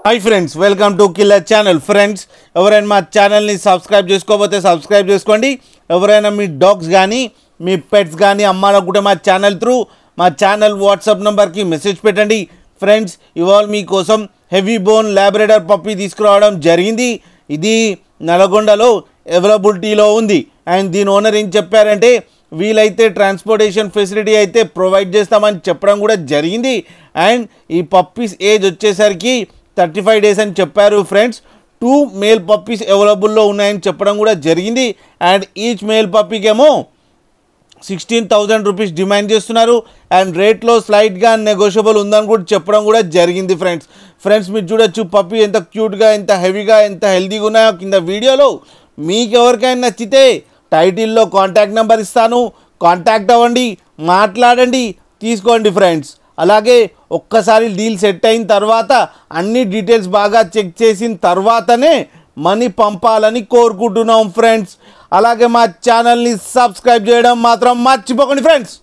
high friends welcome to killer channel friends ఎవరైనా మా channel ని సబ్స్క్రైబ్ చేసుకోకపోతే సబ్స్క్రైబ్ చేసుకోండి ఎవరైనా మీ డాగ్స్ గాని మీ పెట్స్ గాని అమ్మాలనుకుంటే మా ఛానల్ త్రూ మా ఛానల్ వాట్సాప్ నంబర్ కి మెసేజ్ పెట్టండి ఫ్రెండ్స్ ఇవాల్ మీ కోసం హెవీ బోన్ లాబ్రాడర్ పప్పీ తీసుకురావడం జరిగింది ఇది నల్గొండలో అవైలబిలిటీలో ఉంది అండ్ దీని ఓనర్ ఏం చెప్పారంటే వీలైతే ట్రాన్స్పోర్టేషన్ ఫెసిలిటీ అయితే ప్రొవైడ్ చేస్తామని చెప్పడం కూడా జరిగింది అండ్ ఈ పప్పీస్ ఏజ్ వచ్చేసరికి 35 days అని చెప్పారు ఫ్రెండ్స్ 2 మేల్ పప్పీస్ అవైలబుల్లో ఉన్నాయని చెప్పడం కూడా జరిగింది అండ్ ఈచ్ మేల్ పప్పీకి ఏమో 16,000 రూపీస్ డిమాండ్ చేస్తున్నారు అండ్ రేట్లో స్లైట్గా నెగోషియబుల్ ఉందని కూడా చెప్పడం కూడా జరిగింది ఫ్రెండ్స్ మీరు చూడొచ్చు పప్పీ ఎంత క్యూట్గా ఎంత హెవీగా ఎంత హెల్తీగా ఉన్నాయో కింద వీడియోలో మీకు ఎవరికైనా నచ్చితే టైటిల్లో కాంటాక్ట్ నెంబర్ ఇస్తాను కాంటాక్ట్ అవ్వండి మాట్లాడండి తీసుకోండి ఫ్రెండ్స్ అలాగే ఒక్కసారి డీల్ సెట్ అయిన తర్వాత అన్ని డీటెయిల్స్ బాగా చెక్ చేసిన తర్వాతనే మనీ పంపాలని కోరుకుంటున్నాం ఫ్రెండ్స్ అలాగే మా ఛానల్ని సబ్స్క్రైబ్ చేయడం మాత్రం మర్చిపోకండి ఫ్రెండ్స్